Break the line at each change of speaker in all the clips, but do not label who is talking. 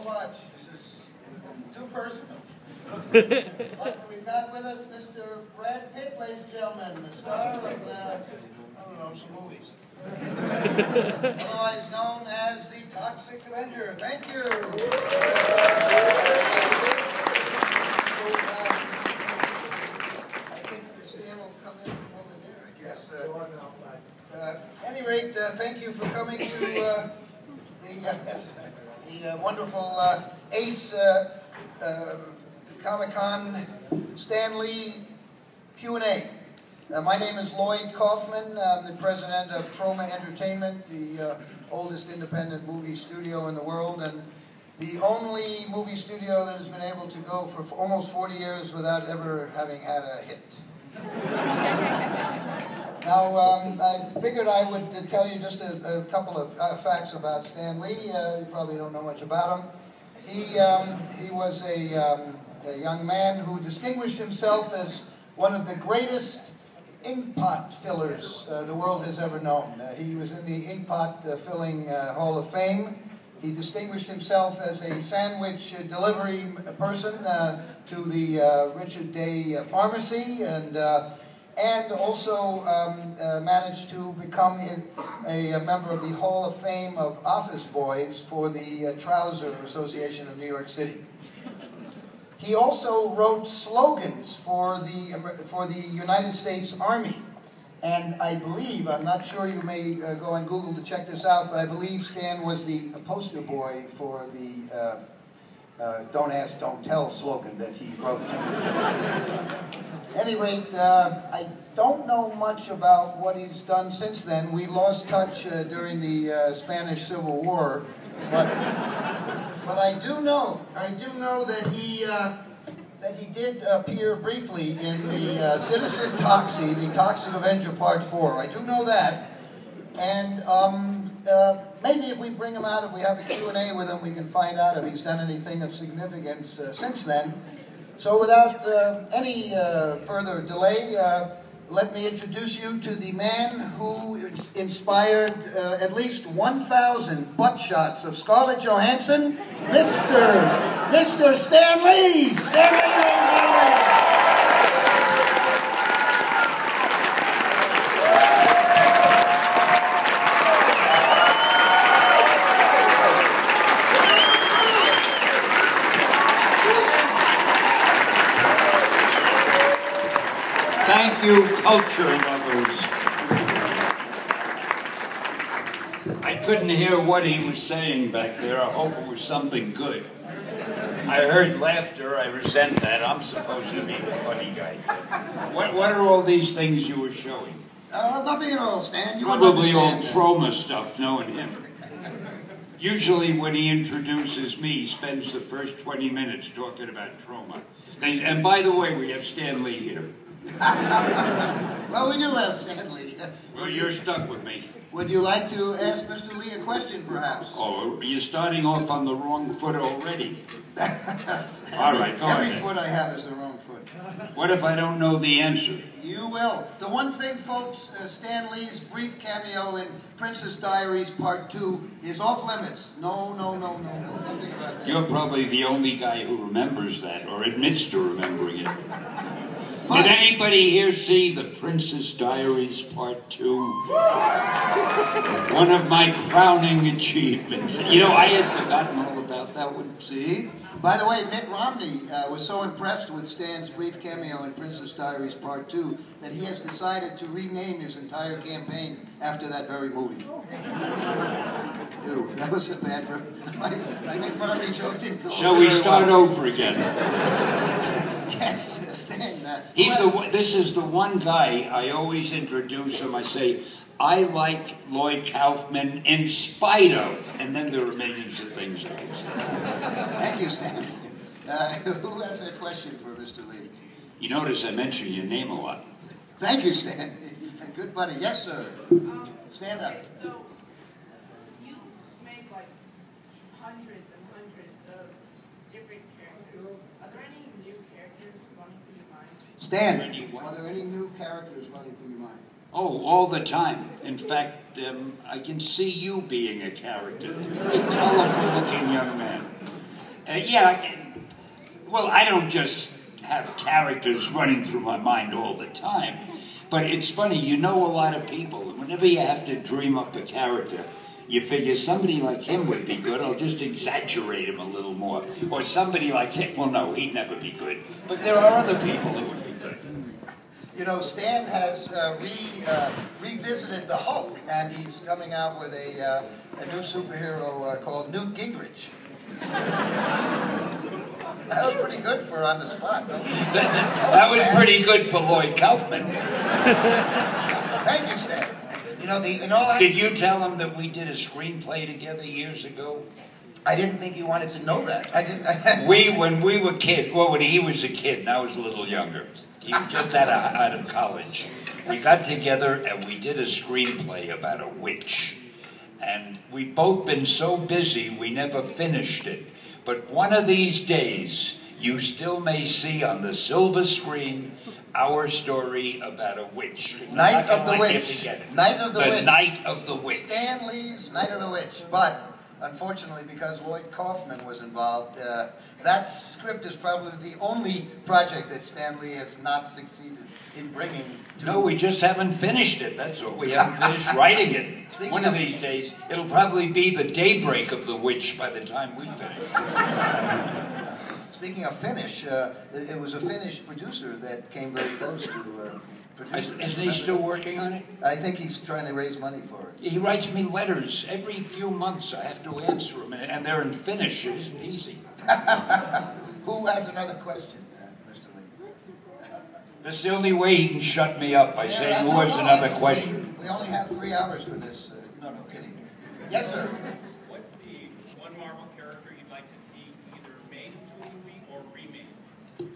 much. This is too personal. But we've got with us Mr. Brad Pitt, ladies and gentlemen, the star of, I don't know, some movies. Otherwise known as the Toxic Avenger. Thank you. I think the Stan will come in from over there, I guess. At any rate, thank you for coming to the wonderful ACE Comic-Con Stan Lee Q&A. My name is Lloyd Kaufman. I'm the president of Troma Entertainment, the oldest independent movie studio in the world, and the only movie studio that has been able to go for almost 40 years without ever having had a hit. Now, I figured I would tell you just a couple of facts about Stan Lee. You probably don't know much about him. He was a young man who distinguished himself as one of the greatest inkpot fillers the world has ever known. He was in the inkpot filling Hall of Fame. He distinguished himself as a sandwich delivery person to the Richard Day Pharmacy, and also managed to become a member of the Hall of Fame of Office Boys for the Trouser Association of New York City. He also wrote slogans for the United States Army. And I believe, I'm not sure, you may go on Google to check this out, but I believe Stan was the poster boy for the Don't Ask, Don't Tell slogan that he wrote. At any rate, I don't know much about what he's done since then. We lost touch during the Spanish Civil War, but I do know that he did appear briefly in the Citizen Toxie, the Toxic Avenger Part 4. I do know that, and maybe if we bring him out, if we have a Q&A with him, we can find out if he's done anything of significance since then. So without any further delay, let me introduce you to the man who inspired at least 1,000 butt shots of Scarlett Johansson, Mr. Stan Lee! Stan Lee, ladies and gentlemen!
Thank you, culture lovers. I couldn't hear what he was saying back there. I hope it was something good. I heard laughter. I resent that. I'm supposed to be the funny guy. What are all these things you were showing?
Nothing at all, Stan. You
Probably all Troma stuff, knowing him. Usually when he introduces me, he spends the first 20 minutes talking about Troma. And by the way, we have Stan Lee here.
Well, we do have Stan Lee.
Well, you're stuck with me.
Would you like to ask Mr. Lee a question, perhaps?
Oh, you're starting off on the wrong foot already. All right, go ahead.
Every foot I have is the wrong foot.
What if I don't know the answer?
You will. The one thing, folks, Stan Lee's brief cameo in Princess Diaries Part 2 is off limits. No, nothing about that.
You're probably the only guy who remembers that, or admits to remembering it. Did anybody here see the Princess Diaries Part 2? One of my crowning achievements. You know, I had forgotten all about that one.
See? By the way, Mitt Romney was so impressed with Stan's brief cameo in Princess Diaries Part 2 that he has decided to rename his entire campaign after that very movie. Ew, that was a bad... my Mitt Romney joke didn't go
Shall we start over again?
Yes, Stan.
This is the one guy I always introduce him. I say, I like Lloyd Kaufman in spite of, and then there are millions of things I can say.
Thank you, Stan. Who has a question for Mr. Lee?
You notice I mention your name a lot.
Thank you, Stan. Good buddy. Yes, sir. Stand up.
Okay, so you make like hundreds and hundreds of different characters. Are there any new characters running through your mind?
Stan, are there any new characters running through your mind?
Oh, all the time. In fact, I can see you being a character. A colorful-looking young man. Well, I don't just have characters running through my mind all the time, but it's funny, you know a lot of people, and whenever you have to dream up a character, you figure somebody like him would be good, I'll just exaggerate him a little more. Or somebody like him, well no, he'd never be good. But there are other people who would be good.
You know, Stan has revisited the Hulk, and he's coming out with a new superhero called Newt Gingrich. That was pretty good for on the spot, no?
That was pretty good for Lloyd Kaufman.
Thank you, Stan. You know,
Did you tell him that we did a screenplay together years ago?
I didn't think you wanted to know that. I didn't.
When we were kids, well, when he was a kid, and I was a little younger, he was just out of college. We got together and we did a screenplay about a witch. And we'd both been so busy, we never finished it. But one of these days, you still may see on the silver screen our story about a witch.
Night of the Witch. Night of the Witch.
The Night of the Witch.
Stan Lee's Night of the Witch. But, unfortunately, because Lloyd Kaufman was involved, that script is probably the only project that Stan Lee has not succeeded in bringing to...
No, we just haven't finished it, that's all. We haven't finished writing it. One of these days, it'll probably be the daybreak of the witch by the time we finish.
Speaking of Finnish, it was a Finnish producer that came very close to producing.
Isn't he still working on it?
I think he's trying to raise money for it.
He writes me letters every few months. I have to answer them, and they're in Finnish. It isn't easy.
Who has another question, Mr. Lee?
That's the only way he can shut me up by saying, who has another question?
We only have 3 hours for this. No, kidding. Yes, sir.
What's the one Marvel character you'd like to see either made into a movie or remade?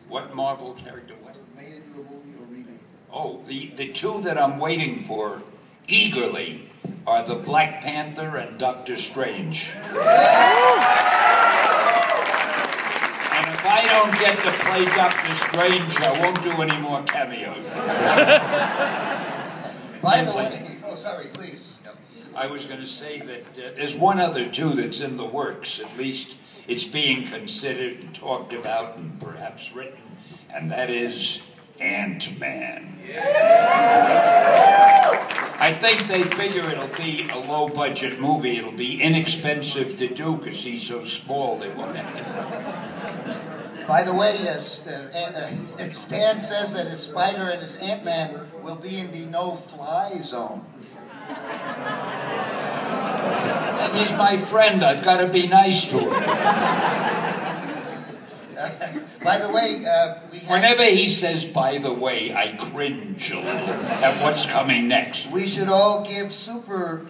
What Marvel character? What?
Made into a movie or remade?
Oh, the two that I'm waiting for eagerly are the Black Panther and Doctor Strange. And if I don't get to play Doctor Strange, I won't do any more cameos.
By the way, oh, sorry, please.
I was going to say that there's one other, too, that's in the works. At least it's being considered and talked about and perhaps written, and that is Ant-Man. I think they figure it'll be a low-budget movie. It'll be inexpensive to do because he's so small they won't have to.
By the way, Stan says that his Spider and his Ant-Man will be in the no-fly zone.
And he's my friend. I've got to be nice to him.
By the way,
whenever he says, by the way, I cringe a little at what's coming next.
We should all give Super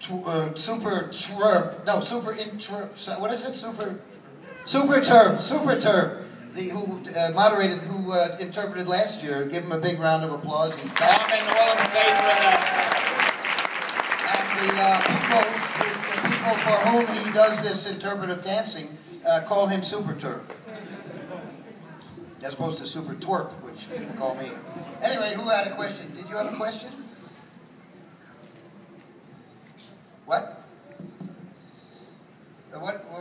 Turp, who moderated, who interpreted last year, give him a big round of applause. He's back.
I'm all in favor of that.
And the people for whom he does this interpretive dancing call him Super Turp. As opposed to Super Twerp, which people call me. Anyway, who had a question? Did you have a question? What?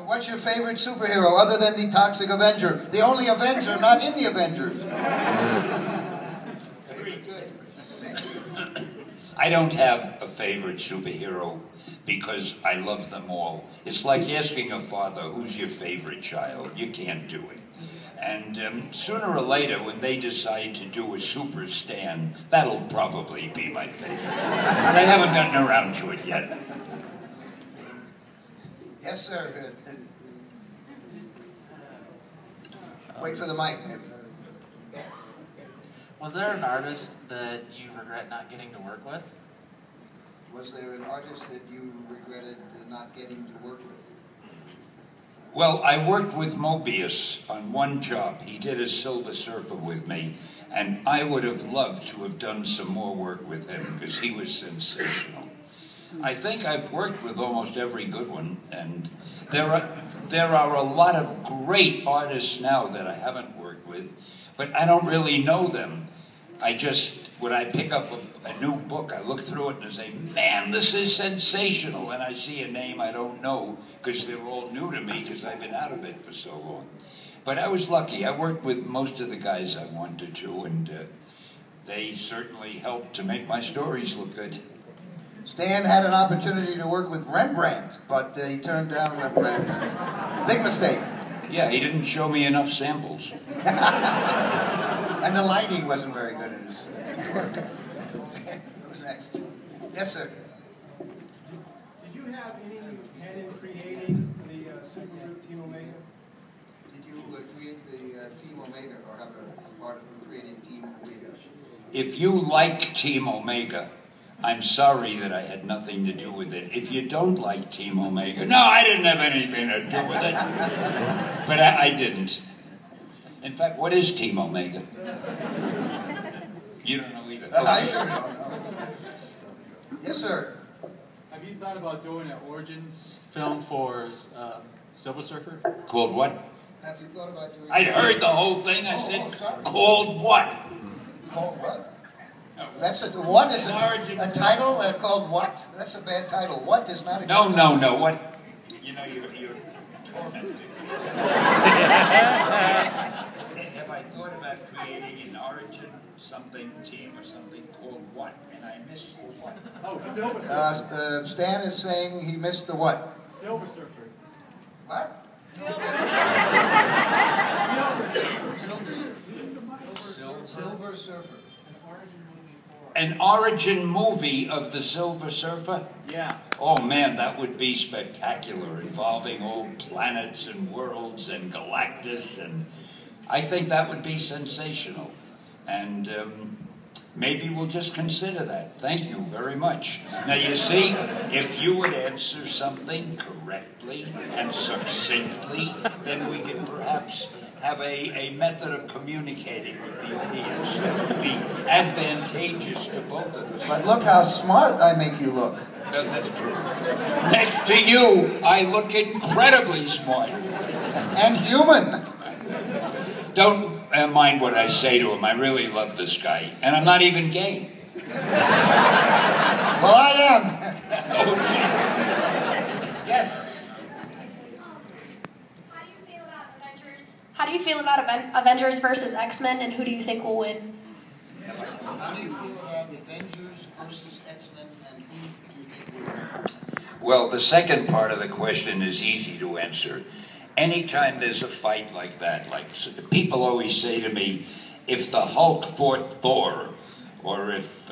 What's your favorite superhero other than the Toxic Avenger? The only Avenger not in the Avengers. Very good.
I don't have a favorite superhero because I love them all. It's like asking a father, who's your favorite child? You can't do it. And sooner or later, when they decide to do a Super Stan, that'll probably be my favorite. They haven't gotten around to it yet.
Yes, sir. Wait for the mic.
Was there an artist that you regret not getting to work with?
Was there an artist that you regretted not getting to work with?
Well, I worked with Mobius on one job. He did a Silver Surfer with me, and I would have loved to have done some more work with him because he was sensational. I think I've worked with almost every good one, and there are a lot of great artists now that I haven't worked with, but I don't really know them. I just when I pick up a new book, I look through it and I say, man, this is sensational. And I see a name I don't know because they're all new to me because I've been out of it for so long. But I was lucky. I worked with most of the guys I wanted to, and they certainly helped to make my stories look good.
Stan had an opportunity to work with Rembrandt, but he turned down Rembrandt. Big mistake.
Yeah, he didn't show me enough samples.
And the lighting wasn't very good in his work. Who's next? Yes, sir.
Did you have any hand in creating the supergroup Team Omega?
Did you create the Team Omega, or have a part of creating Team Omega?
If you like Team Omega, I'm sorry that I had nothing to do with it. If you don't like Team Omega, no, I didn't have anything to do with it. But I didn't. In fact, what is Team Omega? You don't know either.
I sure don't know. Yes, sir.
Have you thought about doing an origins film for Silver Surfer?
Called what?
Have you thought about doing...
I heard the whole thing. I said, called what?
Called what? That's what is a title called what? That's a bad title. What is not a
No,
good
no,
title.
no. What? You know, you're tormenting. Have I thought about creating an origin something team or something called what? And I missed the what.
Oh, Silver Surfer.
Stan is saying he missed the what?
Silver Surfer.
What? Silver Surfer.
An origin movie of the Silver Surfer?
Yeah.
Oh man, that would be spectacular, involving all planets and worlds and Galactus, and I think that would be sensational. And maybe we'll just consider that. Thank you very much. Now you see, if you would answer something correctly and succinctly, then we could perhaps have a method of communicating with the audience that would be advantageous to both of us.
But look how smart I make you look.
No, that's true. Next to you, I look incredibly smart.
And human.
Don't mind what I say to him. I really love this guy. And I'm not even gay.
Well, I am.
Oh, Jesus.
Yes.
How do you feel about Avengers versus X-Men, and who do you think will win?
How do you feel about Avengers versus X-Men, and who do you think will win?
Well, the second part of the question is easy to answer. Anytime there's a fight like that, people always say to me, if the Hulk fought Thor, or if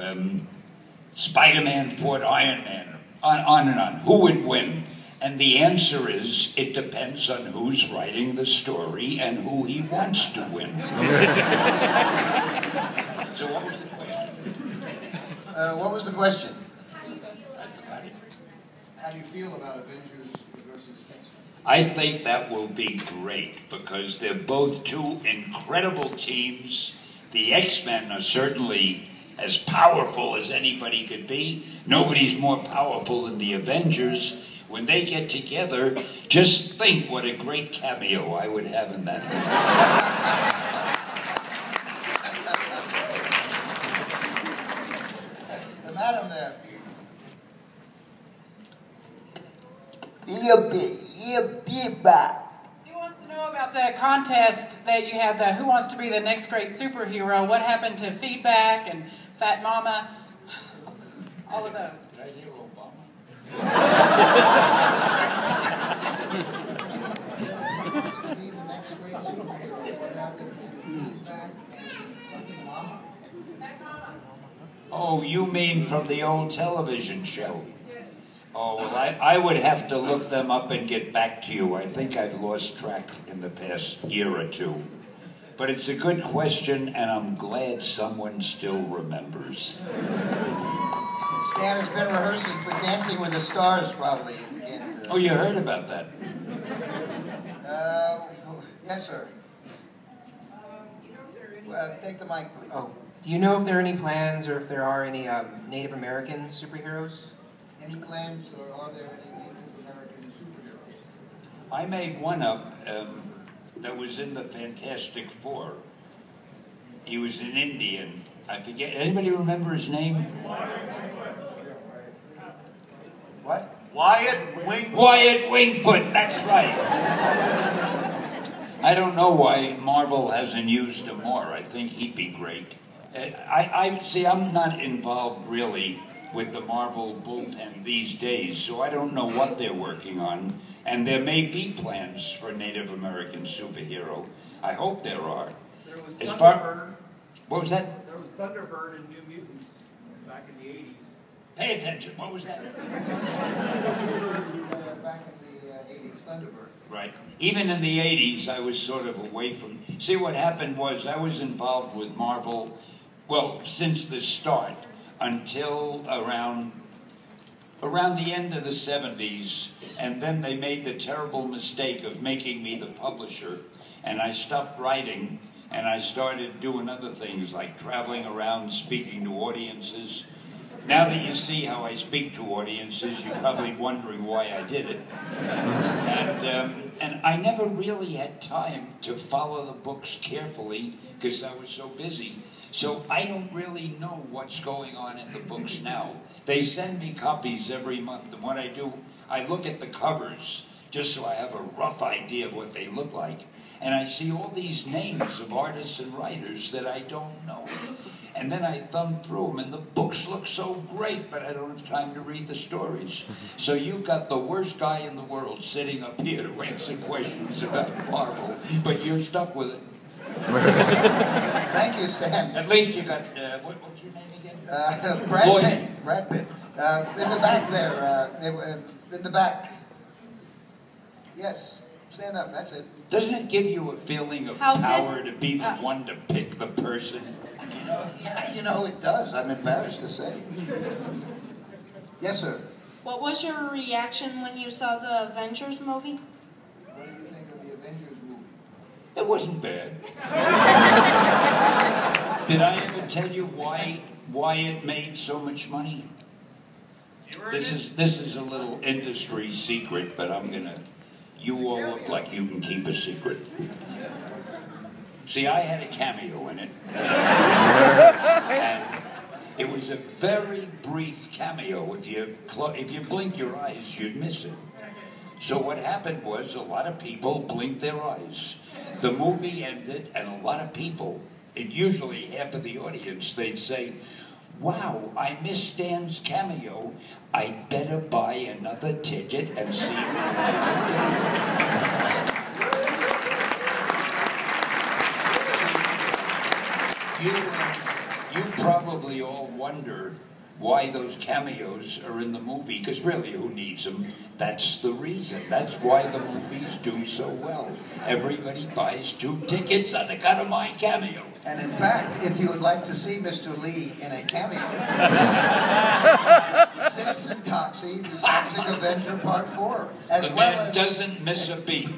Spider-Man fought Iron Man, on and on, who would win? And the answer is, it depends on who's writing the story and who he wants to win. So what was the question?
What was the question?
I forgot it.
How do you feel about Avengers versus X-Men?
I think that will be great because they're both two incredible teams. The X-Men are certainly as powerful as anybody could be. Nobody's more powerful than the Avengers. When they get together, just think what a great cameo I would have in that movie.
The madam there.
He wants to know about the contest that you had, the Who Wants to Be the Next Great Superhero. What happened to Feedback and Fat Mama? All of those.
Did I hear Obama? Oh, you mean from the old television show? Oh, well, I would have to look them up and get back to you. I think I've lost track in the past year or two. But it's a good question, and I'm glad someone still remembers.
Stan has been rehearsing for Dancing with the Stars, probably.
Oh, you heard about that?
Yes, sir. Take the mic, please.
Oh, do you know if there are any plans or if there are any Native American superheroes?
Any plans, or are there any Native American superheroes?
I made one up that was in the Fantastic Four. He was an Indian. I forget. Anybody remember his name?
What?
Wyatt Wingfoot.
Wyatt Wingfoot, that's right. I don't know why Marvel hasn't used him more. I think he'd be great. I see, I'm not involved really with the Marvel bullpen these days, so I don't know what they're working on. And there may be plans for a Native American superhero. I hope there are.
There was
As
Thunderbird.
What was that?
There was Thunderbird in New Mutants back in the 80s.
Pay attention. What was that?
Back in the 80s, Thunderbird.
Right. Even in the 80s, I was sort of away from... See, what happened was I was involved with Marvel, well, since the start, until around the end of the 70s, and then they made the terrible mistake of making me the publisher, and I stopped writing, and I started doing other things, like traveling around speaking to audiences. Now that you see how I speak to audiences, you're probably wondering why I did it. And I never really had time to follow the books carefully because I was so busy. So I don't really know what's going on in the books now. They send me copies every month, and what I do, I look at the covers just so I have a rough idea of what they look like. And I see all these names of artists and writers that I don't know. And then I thumb through them, and the books look so great, but I don't have time to read the stories. So you've got the worst guy in the world sitting up here to answer questions about Marvel, but you're stuck with it.
Thank you, Stan.
At least you got, what's your name again?
Brad Pitt. Brad Pitt. In the back there, in the back. Yes, stand up, that's it.
Doesn't it give you a feeling of power to be the one to pick the person?
Yeah, you know, it does. I'm embarrassed to say. Yes, sir.
What was your reaction when you saw the Avengers movie?
What did you think of the Avengers movie?
It wasn't bad. Did I ever tell you why it made so much money? This is a little industry secret, but I'm gonna. You all look like you can keep a secret. See, I had a cameo in it. And it was a very brief cameo. If you blink your eyes, you'd miss it. So what happened was a lot of people blinked their eyes. The movie ended, and a lot of people, and usually half of the audience, they'd say, "Wow, I missed Stan's cameo. I better buy another ticket and see You probably all wonder why those cameos are in the movie, because really, who needs them? That's the reason. That's why the movies do so well. Everybody buys 2 tickets on account of my cameo.
And in fact, if you would like to see Mr. Lee in a cameo, Citizen Toxie, the Toxic Avenger Part 4, as
the
well
man
as
doesn't miss a beat.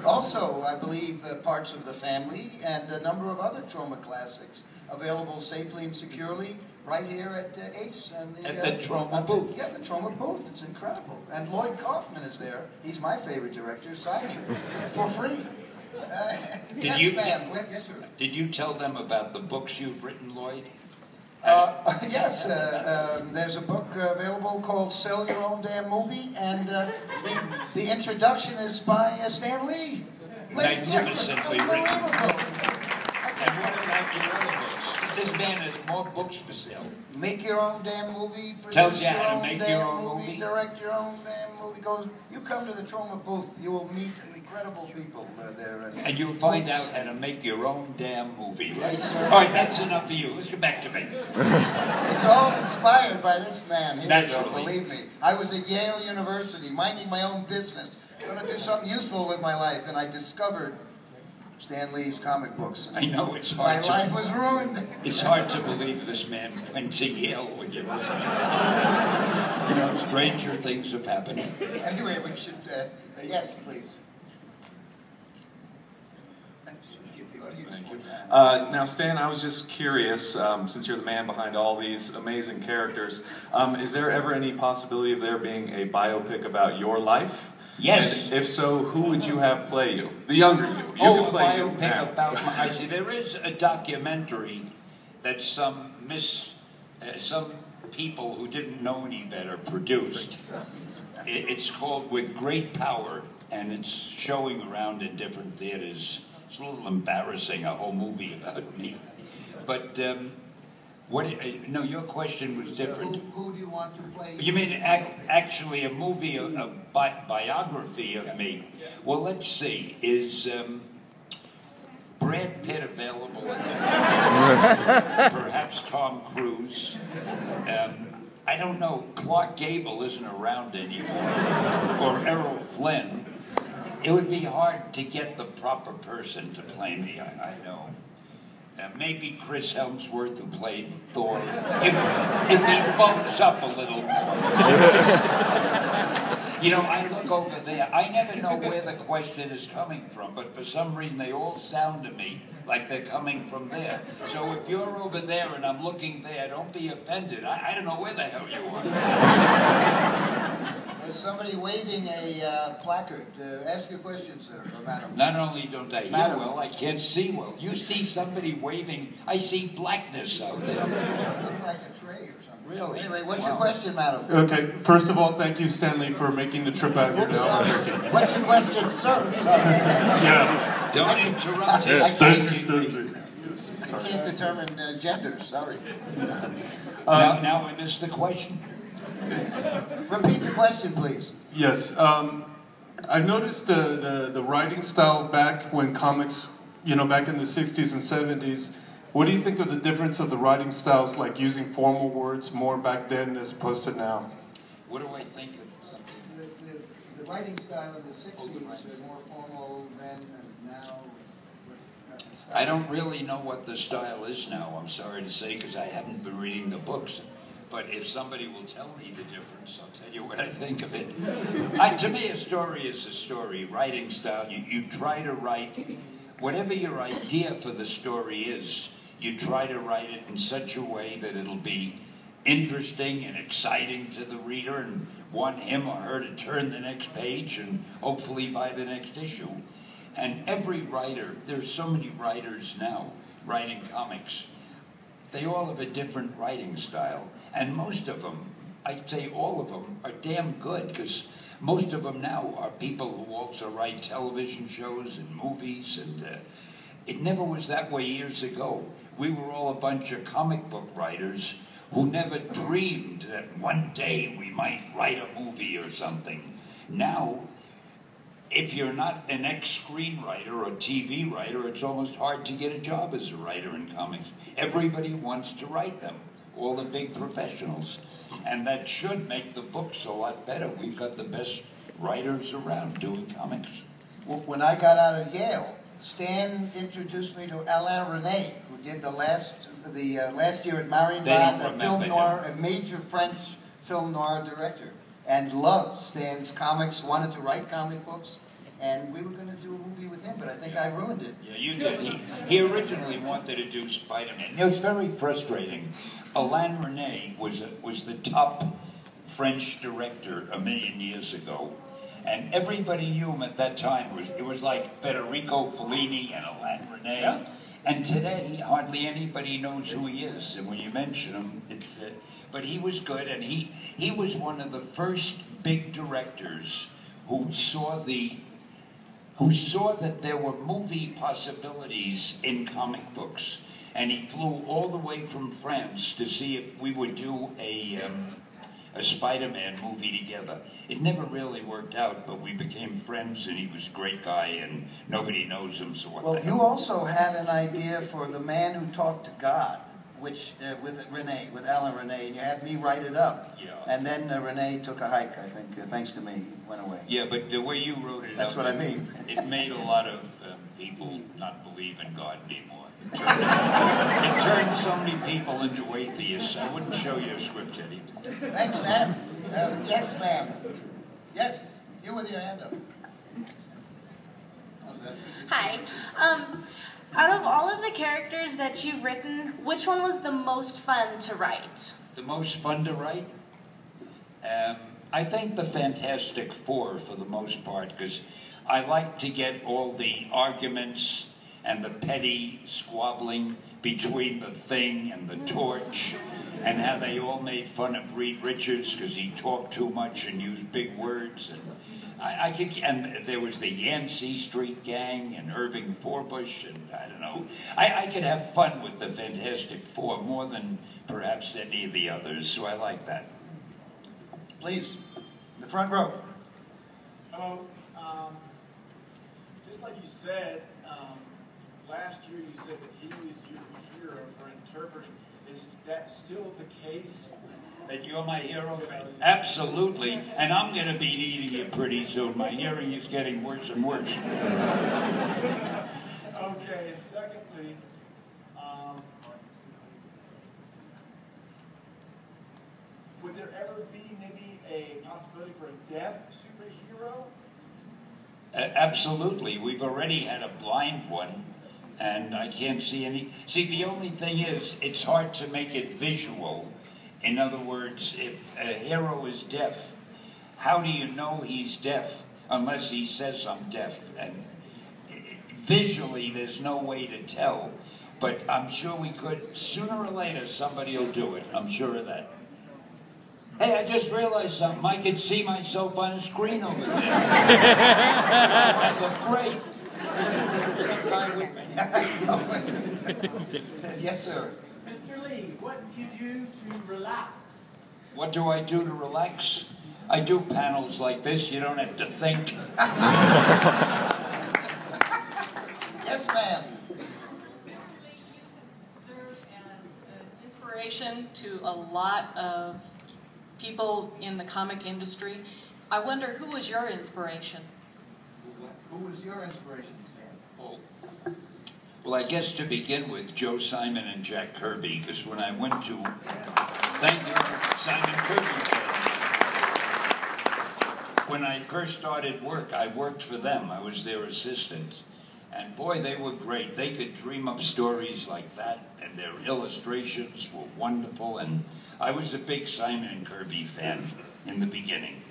Also,
I believe, parts of The Family and a number of other Troma classics available safely and securely right here at ACE. And
the Troma booth.
Yeah, the Troma booth. It's incredible. And Lloyd Kaufman is there. He's my favorite director, signing for free. Yes, sir.
Did you tell them about the books you've written, Lloyd?
Yes, there's a book available called Sell Your Own Damn Movie, and the introduction is by Stan Lee.
Magnificently written. And what about your other books? This man has more books for sale.
Make your own damn movie.
Tells you how to make your own movie.
Direct your own damn movie. You come to the Troma booth, you will meet incredible people there.
And you'll find out how to make your own damn movie, right?
Yes, sir.
All right, that's enough for you. Let's get back to me.
It's all inspired by this man. Here
Naturally.
you go, believe me. I was at Yale University, minding my own business, trying to do something useful with my life, and I discovered Stan Lee's comic books.
I know, it's hard.
My life was ruined.
It's hard to believe this man went to Yale when you listen. You know, stranger things have happened.
Anyway, we should, yes, please.
Now, Stan, I was just curious, since you're the man behind all these amazing characters, is there ever any possibility of there being a biopic about your life?
Yes.
And if so, who would you have play you? The younger you. You can play
a biopic about I see. There is a documentary that some some people who didn't know any better produced. It's called With Great Power, and it's showing around in different theaters. It's a little embarrassing, a whole movie about me. But no, your question was different.
Who do you want to play?
You mean actually a movie, a biography of me? Well, let's see. Is Brad Pitt available? Perhaps Tom Cruise. I don't know. Clark Gable isn't around anymore, or Errol Flynn. It would be hard to get the proper person to play me. I know. Maybe Chris Hemsworth, who played Thor, if he bulks up a little more. You know, I look over there. I never know where the question is coming from, but for some reason they all sound to me like they're coming from there. So if you're over there and I'm looking there, don't be offended. I don't know where the hell you are.
There's somebody waving a placard. Ask your question, sir, or madam.
Not only don't I hear well, I can't see well. You see somebody waving, I see blackness out there.
Look like a tray or something.
Really?
Anyway, what's your question, madam?
Okay, first of all, thank you, Stanley, for making the trip out here.
Sorry. What's your question, sir? Sorry.
Yeah.
Don't interrupt his
I can't determine gender, sorry.
Now I missed the question.
Repeat the question, please.
Yes. I've noticed the writing style back when comics, back in the 60s and 70s. What do you think of the difference of the writing styles, like using formal words more back then as opposed to now?
What do I think of?
The writing style of the 60s was more formal then and now.
I don't really know what the style is now, I'm sorry to say, because I haven't been reading the books. But if somebody will tell me the difference, I'll tell you what I think of it. To me, a story is a story. Writing style, you try to write, whatever your idea for the story is, you try to write it in such a way that it'll be interesting and exciting to the reader and want him or her to turn the next page and hopefully buy the next issue. And every writer, there's so many writers now writing comics, they all have a different writing style. And most of them, I'd say all of them, are damn good, because most of them now are people who also write television shows and movies, and it never was that way years ago. We were all a bunch of comic book writers who never dreamed that one day we might write a movie or something. Now, if you're not an ex-screenwriter or TV writer, it's almost hard to get a job as a writer in comics. Everybody wants to write them, all the big professionals. And that should make the books a lot better. We've got the best writers around doing comics.
When I got out of Yale, Stan introduced me to Alain Resnais, who did the last year at Marienbad, a film noir, a major French film noir director, and loved Stan's comics, wanted to write comic books, and we were going to do a movie with him, but I think I ruined it.
Yeah, you did. He originally wanted to do Spider-Man. It was very frustrating. Alain Resnais was the top French director a million years ago, and everybody knew him at that time. It was like Federico Fellini and Alain Resnais. Yeah. And today, hardly anybody knows who he is. And when you mention him, it's... but he was good, and he was one of the first big directors who saw that there were movie possibilities in comic books. And he flew all the way from France to see if we would do a Spider-Man movie together. It never really worked out, but we became friends, and he was a great guy, and nobody knows him, so what the hell?
Well, you also had an idea for The Man Who Talked to God, which with Alain Resnais, and you had me write it up.
Yeah.
And then Resnais took a hike, I think, thanks to me, went away.
Yeah, but the way you wrote it
That's
up,
what I mean.
It made a lot of people not believe in God anymore. It turned so many people into atheists. I wouldn't show you a script anymore.
Thanks, Stan. Yes, ma'am. Yes, you with your hand up. How's that?
Hi. Out of all of the characters that you've written, which one was the most fun to write?
The most fun to write? I think the Fantastic Four for the most part, because I like to get all the arguments and the petty squabbling between the Thing and the Torch, and how they all made fun of Reed Richards because he talked too much and used big words. And and there was the Yancey Street Gang and Irving Forbush, and I don't know. I could have fun with the Fantastic Four more than perhaps any of the others, so I like that.
Please, the front row.
Hello. Just like you said, last year you said that he was your hero for interpreting. Is that still the case?
That you're my hero? Absolutely. And I'm going to be needing you pretty soon. My hearing is getting worse and worse.
Okay, and secondly, would there ever be maybe a possibility for a deaf superhero?
Absolutely. We've already had a blind one, and I can't see any. See, the only thing is, it's hard to make it visual. In other words, if a hero is deaf, how do you know he's deaf unless he says I'm deaf? And visually, there's no way to tell. But I'm sure we could. Sooner or later, somebody will do it. I'm sure of that. Hey, I just realized something. I could see myself on a screen over there. I look great. Some guy with me.
Yes, sir.
Mr. Lee, what do you do to relax?
What do I do to relax? I do panels like this. You don't have to think.
Yes, ma'am.
Serve as an inspiration to a lot of people in the comic industry. I wonder, who was your inspiration?
Who was your inspiration, Stan?
Oh. Well, I guess to begin with, Joe Simon and Jack Kirby, because when I went to, thank you, Simon Kirby Page. When I first started work, I worked for them. I was their assistant. And boy, they were great. They could dream up stories like that, and their illustrations were wonderful. And I was a big Simon and Kirby fan in the beginning.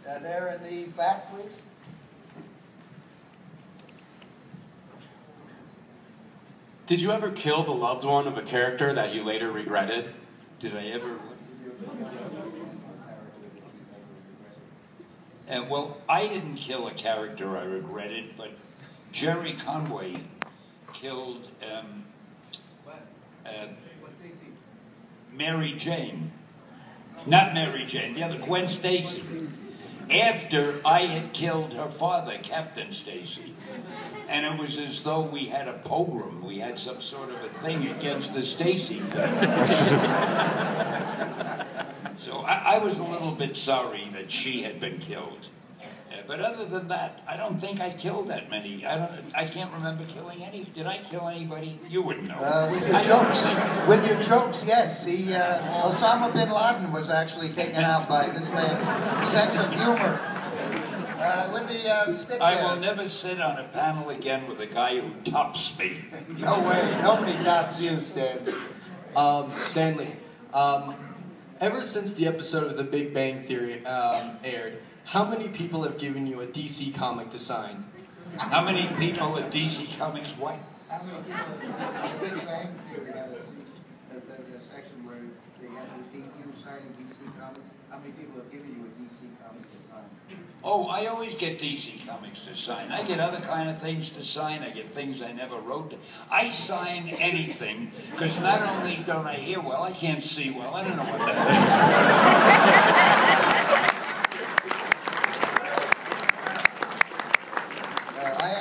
There in the back, please.
Did you ever kill the loved one of a character that you later regretted?
Did I ever? Well, I didn't kill a character I regretted, but Jerry Conway killed Mary Jane. Not Mary Jane, the other, Gwen Stacy. After I had killed her father, Captain Stacy. And it was as though we had a pogrom. We had some sort of a thing against the Stacy family. So I was a little bit sorry that she had been killed. But other than that, I don't think I killed that many. I can't remember killing any. Did I kill anybody? You wouldn't know.
With your jokes. With your jokes, yes. Osama bin Laden was actually taken out by this man's sense of humor. With the stick there.
I will never sit on a panel again with a guy who tops me.
No way. Nobody tops you, Stan.
Stanley, ever since the episode of The Big Bang Theory aired, how many people have given you a DC comic to sign?
How many people at DC Comics what?
How many people at The Big Bang Theory had a section where they had you signing DC Comics? How many people have given you a DC comic to sign?
Oh, I always get DC Comics to sign. I get other kind of things to sign. I get things I never wrote. I sign anything, because not only don't I hear well, I can't see well. I don't know what that is.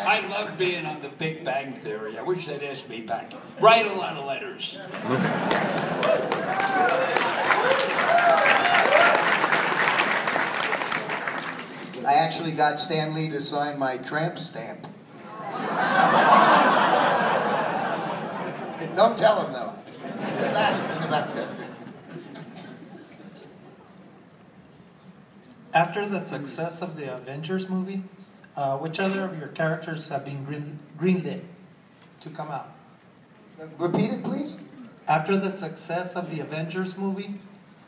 I love being on The Big Bang Theory. I wish they'd ask me back. Write a lot of letters.
I actually got Stan Lee to sign my tramp stamp. Don't tell him, though. In the back there.
After the success of the Avengers movie, which other of your characters have been greenlit to come out?
Repeat it, please.
After the success of the Avengers movie,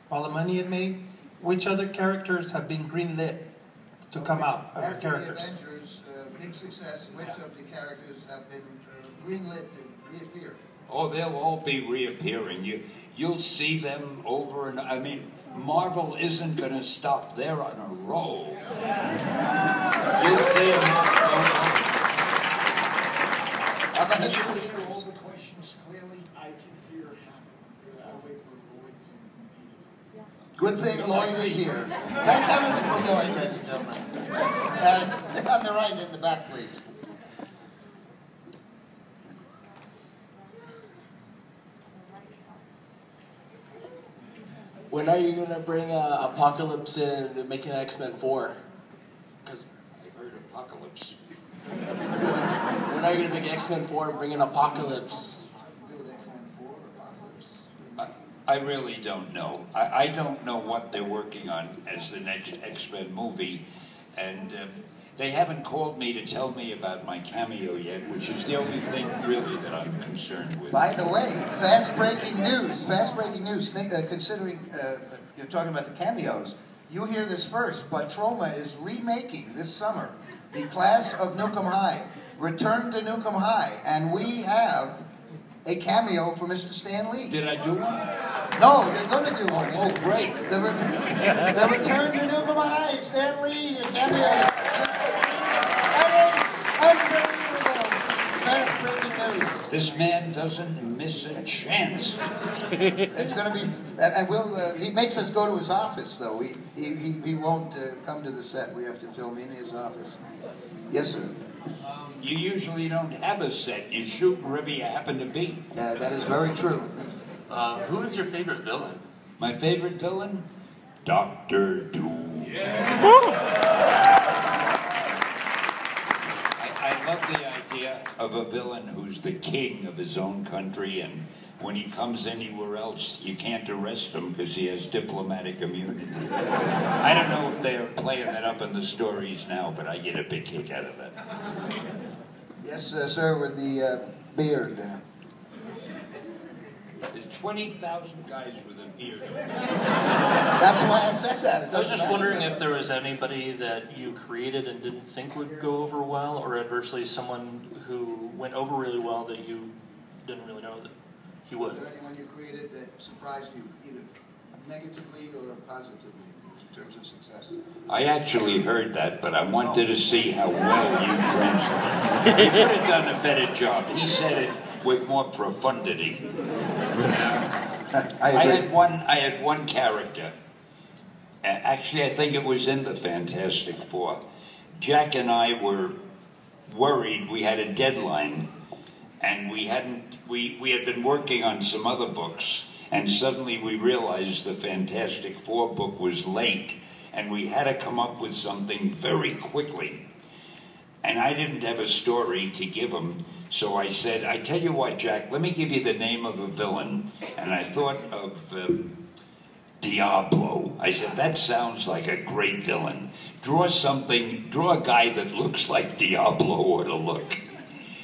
all the money it made, which other characters have been greenlit to come out of your
After
characters?
the Avengers, big success, which of the characters have been greenlit to reappear?
Oh, they'll all be reappearing. You'll see them over and I mean, Marvel isn't going to stop. They're on a roll. You'll see them.
Can you hear all the questions clearly? I can hear half of them. I'll wait for Lloyd to complete it.
Good thing Lloyd is here. Thank heavens for Lloyd, ladies and gentlemen. On the right, in the back, please.
When are you going to bring Apocalypse in making X-Men 4? Because
I heard Apocalypse.
when are you going to make X-Men 4 and bring in Apocalypse?
I really don't know. I don't know what they're working on as the next X-Men movie, and they haven't called me to tell me about my cameo yet, which is the only thing really that I'm concerned with.
By the way, fast-breaking news, considering you're talking about the cameos, you hear this first, but Troma is remaking this summer the Class of Nukem High, Return to Nukem High, and we have a cameo for Mr. Stan Lee.
Did I do one?
No, you're going to do one.
Oh, great.
The Return to Nukem High, Stan Lee, a cameo. That is unbelievable. Fast-breaking news.
This man doesn't miss a chance.
It's going to be, and he makes us go to his office, though. He won't come to the set. We have to film in his office. Yes, sir.
You usually don't have a set. You shoot wherever you happen to be.
That is very true.
Who is your favorite villain?
My favorite villain? Dr. Doom. I love the idea of a villain who's the king of his own country, and when he comes anywhere else, you can't arrest him because he has diplomatic immunity. I don't know if they're playing that up in the stories now, but I get a big kick out of that.
Yes, sir, with the beard.
There's 20,000 guys with a beard.
That's why I said that.
I was just wondering if there was anybody that you created and didn't think would go over well, or adversely someone who went over really well that you didn't really know that he would.
Was there anyone you created that surprised you, either negatively or positively, in terms of success?
I actually heard that, but I wanted to see how well you translated. You could have done a better job. He said it with more profundity. I had one character. Actually, I think it was in the Fantastic Four. Jack and I were worried. We had a deadline, and we had been working on some other books, and suddenly we realized the Fantastic Four book was late, and we had to come up with something very quickly. And I didn't have a story to give him, so I said, I tell you what, Jack, let me give you the name of a villain. And I thought of Diablo. I said, that sounds like a great villain. Draw a guy that looks like Diablo ought to look.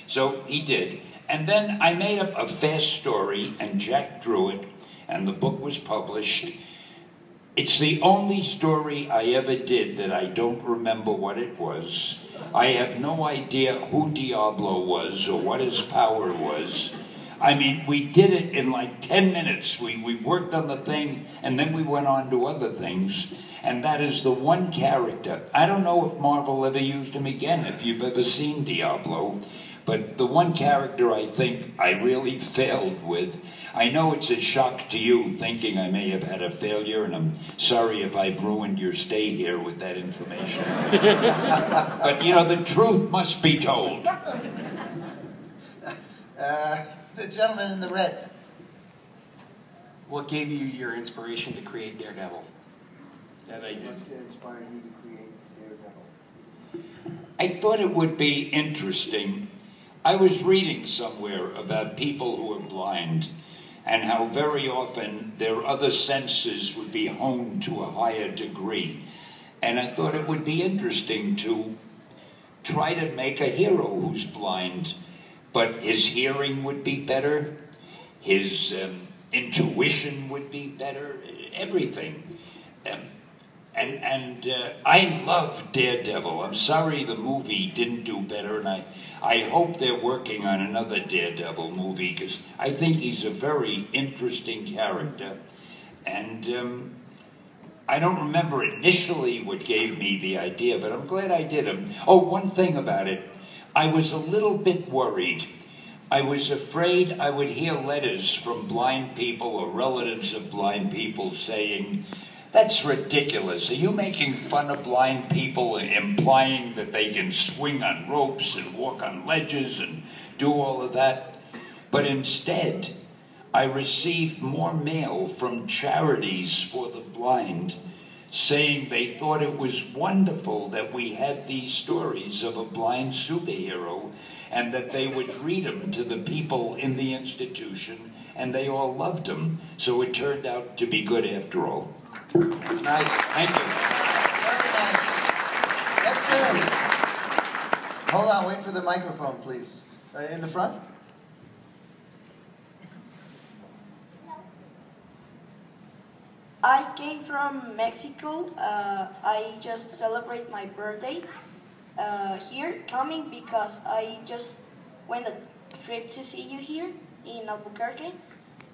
So he did. And then I made up a fast story, and Jack drew it, and the book was published. It's the only story I ever did that I don't remember what it was. I have no idea who Diablo was or what his power was. I mean, we did it in like 10 minutes. We worked on the thing, and then we went on to other things. And that is the one character. I don't know if Marvel ever used him again, if you've ever seen Diablo. But the one character I think I really failed with, I know it's a shock to you thinking I may have had a failure, and I'm sorry if I've ruined your stay here with that information. But, you know, the truth must be told.
The gentleman in the red.
What gave you your inspiration to create Daredevil?
That I did.
What inspired you to create Daredevil?
I thought it would be interesting. I was reading somewhere about people who are blind and how very often their other senses would be honed to a higher degree. And I thought it would be interesting to try to make a hero who's blind, but his hearing would be better, his intuition would be better, everything. And I love Daredevil. I'm sorry the movie didn't do better, and I hope they're working on another Daredevil movie, because I think he's a very interesting character. And I don't remember initially what gave me the idea, but I'm glad I did him. Oh, one thing about it. I was a little bit worried. I was afraid I would hear letters from blind people or relatives of blind people saying, "That's ridiculous. Are you making fun of blind people, implying that they can swing on ropes and walk on ledges and do all of that?" But instead, I received more mail from charities for the blind saying they thought it was wonderful that we had these stories of a blind superhero and that they would read them to the people in the institution, and they all loved them. So it turned out to be good after all.
Nice.
Thank you.
Very nice. Yes, sir. Hold on, wait for the microphone, please. In the front?
I came from Mexico. I just celebrate my birthday here, coming because I just went a trip to see you here in Albuquerque.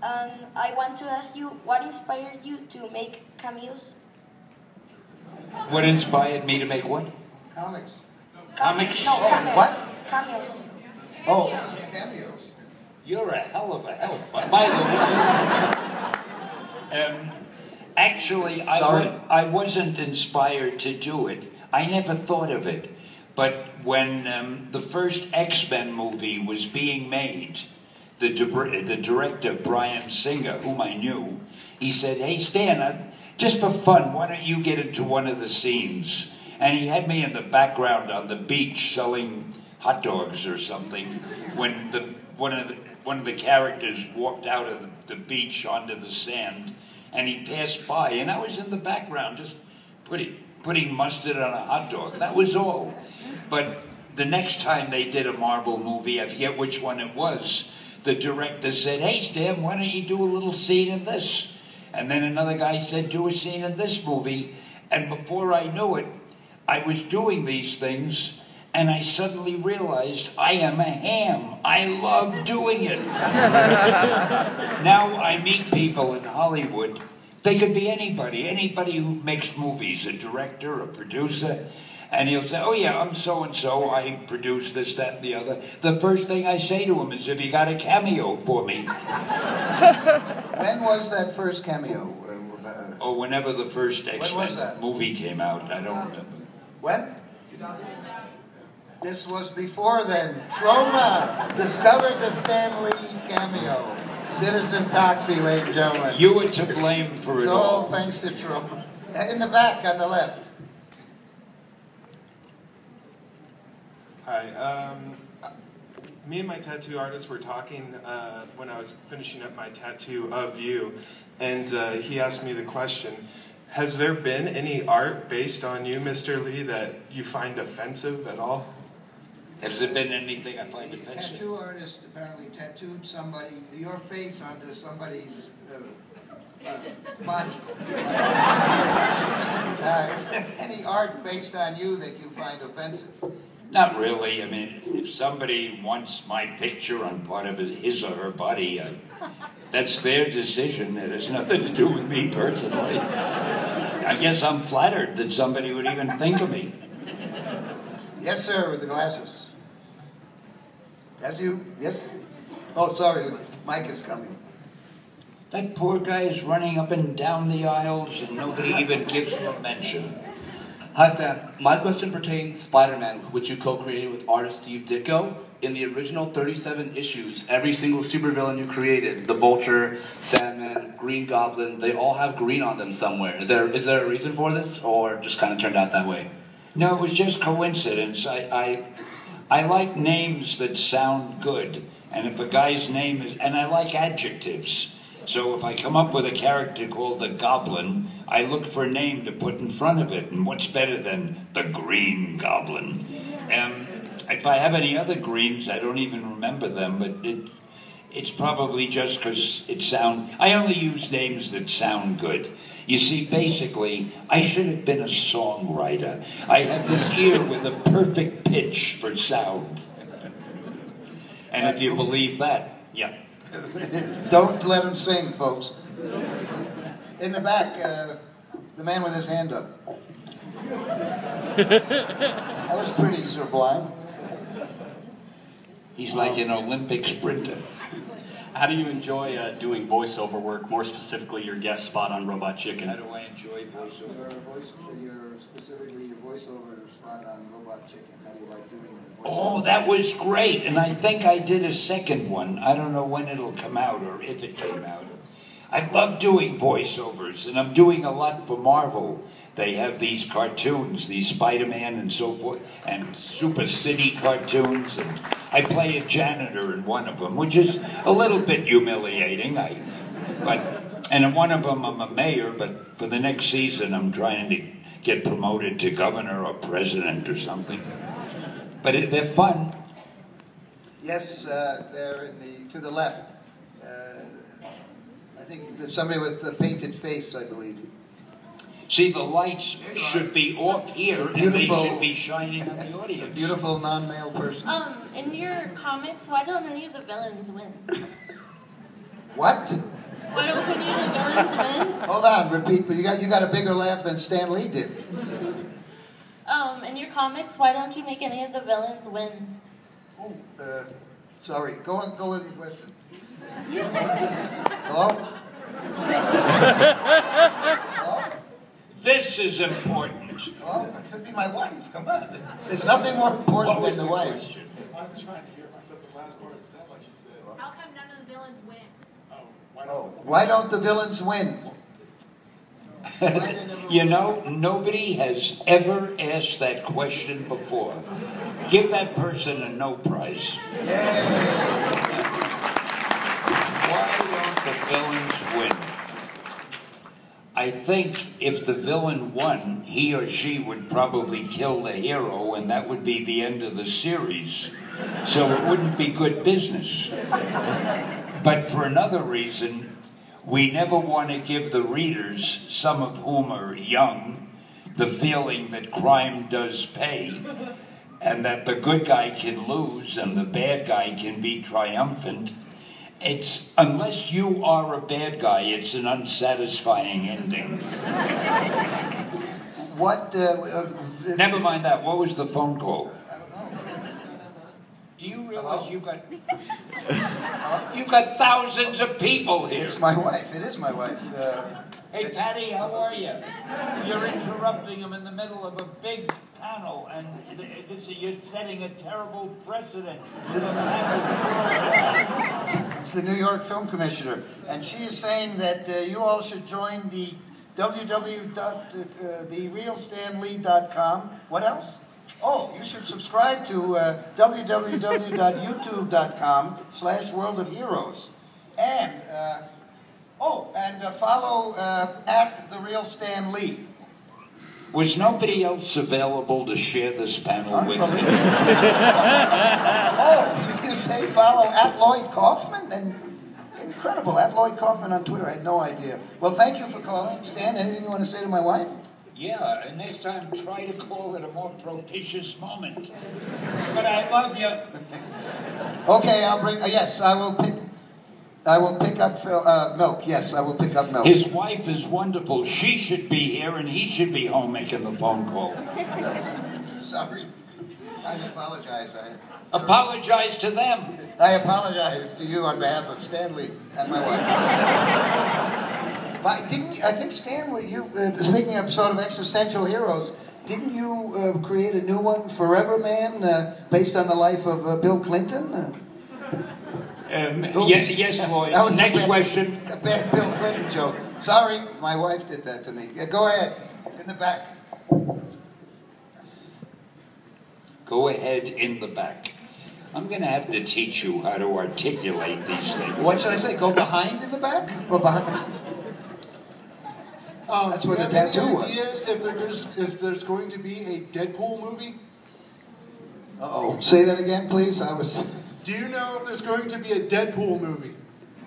And I want to ask you, what inspired you to make cameos?
What inspired me to make what?
Comics.
Comics?
No,
Oh,
cameos.
what?
Cameos.
Oh, cameos.
You're a hell of a help. By the way, actually, I wasn't inspired to do it. I never thought of it. But when the first X-Men movie was being made, the director, Brian Singer, whom I knew, he said, "Hey, Stan, just for fun, why don't you get into one of the scenes?" And he had me in the background on the beach selling hot dogs or something when one of the characters walked out of the beach onto the sand, and he passed by, and I was in the background just putting mustard on a hot dog. That was all. But the next time they did a Marvel movie, I forget which one it was, the director said, "Hey, Stan, why don't you do a little scene in this?" And then another guy said, "Do a scene in this movie." And before I knew it, I was doing these things, and I suddenly realized I am a ham. I love doing it. Now I meet people in Hollywood. They could be anybody who makes movies, a director, a producer, and he'll say, "Oh yeah, I'm so-and-so, I produce this, that, and the other." The first thing I say to him is, "Have you got a cameo for me?"
When was that first cameo?
Oh, whenever the first
was
X-Men
that?
movie came out, I don't remember.
When? This was before then. Troma discovered the Stan Lee cameo. Citizen Toxie, ladies and gentlemen.
You were to blame for
It's
it
all
all.
thanks to Troma. In the back, on the left.
Hi. Me and my tattoo artist were talking when I was finishing up my tattoo of you, and he asked me the question, has there been any art based on you, Mr. Lee, that you find offensive at all?
Has there been anything I find
The
offensive?
tattoo artist apparently tattooed your face onto somebody's body. Is there any art based on you that you find offensive?
Not really. I mean, if somebody wants my picture on part of his or her body, that's their decision. It has nothing to do with me personally. I guess I'm flattered that somebody would even think of me.
Yes, sir, with the glasses. That's you? Yes? Oh, sorry, Mike is coming.
That poor guy is running up and down the aisles and nobody even gives him a mention.
Hi Stan, my question pertains Spider-Man, which you co-created with artist Steve Ditko. In the original 37 issues, every single supervillain you created, the Vulture, Sandman, Green Goblin, they all have green on them somewhere. Is there a reason for this, or just kind of turned out that way?
No, it was just coincidence. I like names that sound good, and if a guy's name is, and I like adjectives. So if I come up with a character called the Goblin, I look for a name to put in front of it, and what's better than the Green Goblin? If I have any other greens, I don't even remember them, but It's probably just because I only use names that sound good. You see, basically, I should have been a songwriter. I have this ear with a perfect pitch for sound. And if you believe that, yeah.
Don't let him sing, folks. In the back, the man with his hand up. That was pretty sublime.
He's like an Olympic sprinter.
How do you enjoy doing voiceover work, more specifically your guest spot on Robot Chicken?
How do I enjoy voiceover?
Specifically your voiceover spot on Robot Chicken. How do you like doing the voiceover?
Oh, that was great. And I think I did a second one. I don't know when it'll come out or if it came out. I love doing voiceovers, and I'm doing a lot for Marvel. They have these cartoons, these Spider-Man and so forth, and Super City cartoons, and I play a janitor in one of them, which is a little bit humiliating. And in one of them, I'm a mayor, but for the next season, I'm trying to get promoted to governor or president or something. But they're fun.
Yes, they're to the left. I think there's somebody with a painted face, I believe.
See, the lights should be off here, and they should be shining on the audience.
Beautiful non-male person.
In your comics, why don't any of the villains win?
What?
Why don't any of the villains win?
Hold on, repeat. You got a bigger laugh than Stan Lee did.
In your comics, why don't you make any of the villains win?
Oh, sorry. Go with your question. Hello? Hello?
This is important.
Oh, it could be my wife. Come on. There's nothing more important than the wife.
I'm trying to hear myself the last part. It sounded like you said.
How come none of the villains win?
Why don't the villains win?
You know, nobody has ever asked that question before. Give that person a no prize. Why don't the villains win? I think if the villain won, he or she would probably kill the hero, and that would be the end of the series. So it wouldn't be good business. But for another reason, we never want to give the readers, some of whom are young, the feeling that crime does pay, and that the good guy can lose and the bad guy can be triumphant. It's, unless you are a bad guy, it's an unsatisfying ending.
What?
Never mind that. What was the phone call? Do you realize you've got thousands of people here?
It's my wife. It is my wife.
Hey, Patty, how are you? You're interrupting him in the middle of a big panel, and you're setting a terrible precedent.
It's the New York Film Commissioner, and she is saying that you all should join the www.therealstanlee.com. What else? Oh, you should subscribe to www.youtube.com/World of Heroes. And, follow at The Real Stan Lee.
Was nobody else available to share this panel with me?
Oh, you say follow at Lloyd Kaufman? And incredible, at Lloyd Kaufman on Twitter. I had no idea. Well, thank you for calling. Stan, anything you want to say to my wife?
Yeah, and next time try to call at a more propitious moment. But I love you.
Okay, I'll bring. Yes, I will pick up milk. Yes, I will pick up milk.
His wife is wonderful. She should be here, and he should be home making the phone call.
Sorry, I apologize.
Apologize to them.
I apologize to you on behalf of Stanley and my wife. But I think Stan, speaking of sort of existential heroes, didn't you create a new one, Forever Man, based on the life of Bill Clinton?
Yes, Lloyd. Next question.
A bad Bill Clinton joke. Sorry, my wife did that to me. Yeah, go ahead, in the back.
Go ahead in the back. I'm going to have to teach you how to articulate these things.
What should I say? Go behind in the back? Go behind? That's where the tattoo was.
If there's going to be a Deadpool movie?
Uh-oh. Say that again, please. I was
Do you know if there's going to be a Deadpool movie?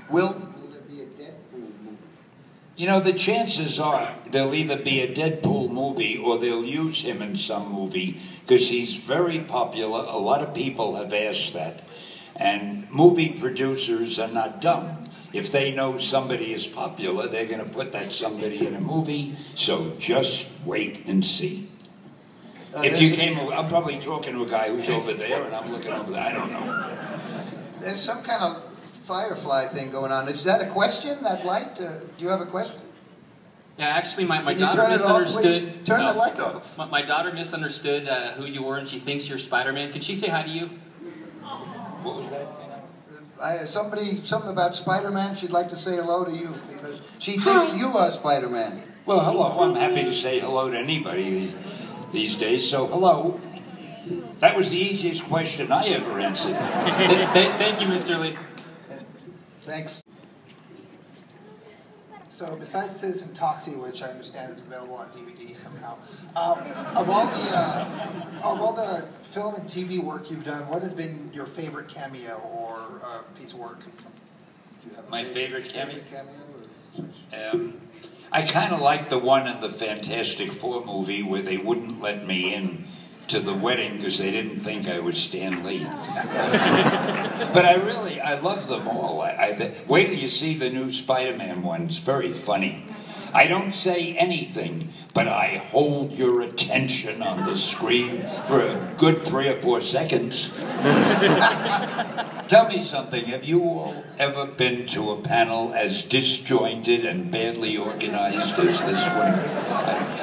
Will there be a Deadpool movie?
You know, the chances are there'll either be a Deadpool movie or they'll use him in some movie because he's very popular. A lot of people have asked that. And movie producers are not dumb. If they know somebody is popular, they're going to put that somebody in a movie. So just wait and see. If you came, I'm probably talking to a guy who's over there and I'm looking over there. I don't know.
There's some kind of firefly thing going on. Is that a question, that light? Do you have a question?
Yeah, actually, my
Can you
daughter
turn it off,
misunderstood.
please? Turn the light off.
My daughter misunderstood who you were, and she thinks you're Spider-Man. Could she say hi to you?
What was that?
Something about Spider-Man. She'd like to say hello to you because she thinks you are Spider-Man.
Well, hello. I'm happy to say hello to anybody these days. So, hello. That was the easiest question I ever answered.
Thank you, Mr. Lee.
Thanks.
So besides Citizen Toxie, which I understand is available on DVD somehow, of all the film and TV work you've done, what has been your favorite cameo or piece of work?
My favorite cameo? I kind of like the one in the Fantastic Four movie where they wouldn't let me in to the wedding because they didn't think I was Stan Lee. But I love them all. Wait till you see the new Spider-Man one. It's very funny. I don't say anything, but I hold your attention on the screen for a good 3 or 4 seconds. Tell me something. Have you all ever been to a panel as disjointed and badly organized as this one?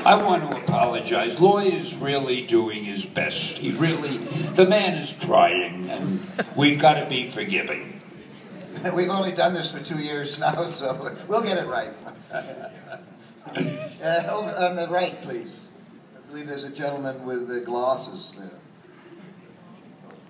I want to apologize. Lloyd is really doing his best. The man is trying, and we've got to be forgiving.
We've only done this for 2 years now, so we'll get it right. Over on the right, please. I believe there's a gentleman with the glasses there.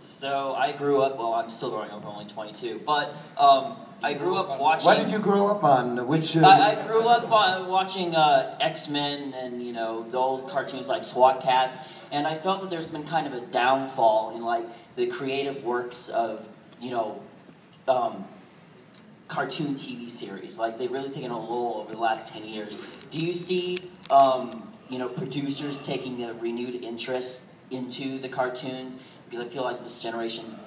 So I grew up, well, I'm still growing up, I'm only 22, but I grew up watching...
What did you grow up on? Which?
I grew up watching X-Men and, you know, the old cartoons like SWAT Cats, and I felt that there's been kind of a downfall in, like, the creative works of, you know, cartoon TV series. Like, they've really taken a lull over the last 10 years. Do you see, you know, producers taking a renewed interest into the cartoons? Because I feel like this generation,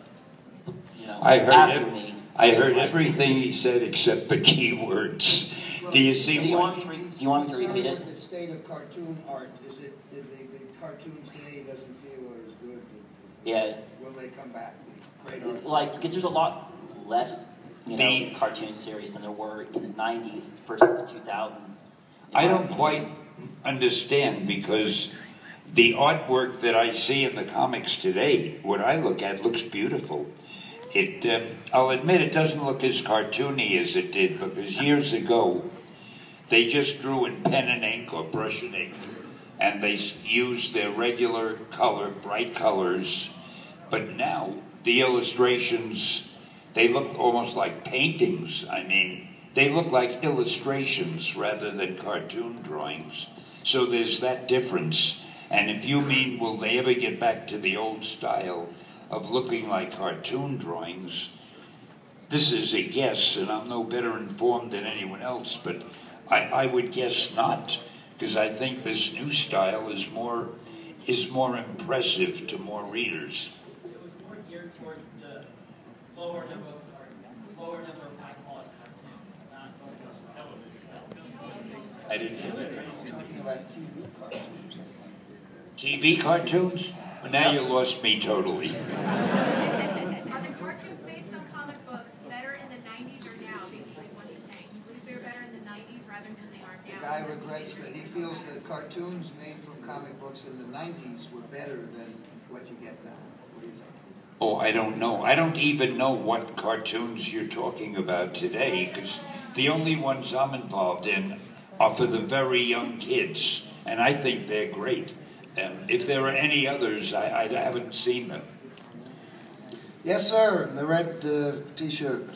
you know, after me.
I heard everything he said except the key words.
Well,
do you see?
Do you want me to repeat it?
The state of cartoon art, is it the cartoons today doesn't feel as good?
Yeah.
Will they come back? Great art.
Like, because there's a lot less, you know, cartoon series than there were in the 90s versus the 2000s.
I don't quite understand because the artwork that I see in the comics today, what I look at, looks beautiful. I'll admit it doesn't look as cartoony as it did because years ago they just drew in pen and ink or brush and ink and they used their regular color, bright colors, but now the illustrations, they look almost like paintings. I mean, they look like illustrations rather than cartoon drawings. So there's that difference. And if you mean, will they ever get back to the old style of looking like cartoon drawings, this is a guess, and I'm no better informed than anyone else, but I would guess not, because I think this new style is more impressive to more readers.
It was more geared towards the lower number of high-quality cartoons, not television.
I didn't hear that.
He's talking about TV cartoons.
TV cartoons? Well, now you lost me totally.
Are the cartoons based on comic books better in the 90s or now, basically is what he's saying? Because they were better in the 90s rather than they are now.
The guy regrets that he feels that cartoons made from comic books in the 90s were better than what you get now. What do you think?
Oh, I don't know. I don't even know what cartoons you're talking about today, because the only ones I'm involved in are for the very young kids, and I think they're great. If there are any others, I haven't seen them.
Yes, sir. The red T-shirt.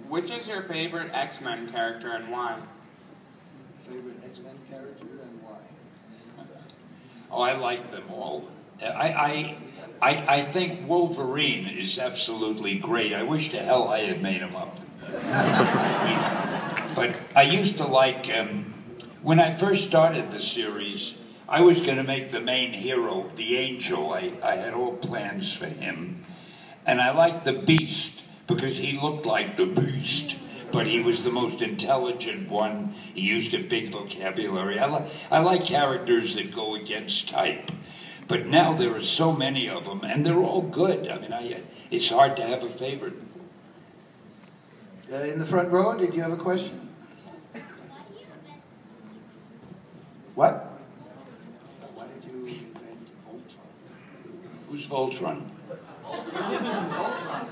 Which is your favorite X-Men character and why?
Favorite X-Men character and why?
Oh, I like them all. I think Wolverine is absolutely great. I wish to hell I had made him up. But I used to like, when I first started the series, I was going to make the main hero the Angel. I had all plans for him. And I liked the Beast because he looked like the Beast, but he was the most intelligent one. He used a big vocabulary. I like characters that go against type. But now there are so many of them, and they're all good. I mean, it's hard to have a favorite.
In the front row, did you have a question? What?
Why did you invent Voltron?
Who's Voltron?
Voltron.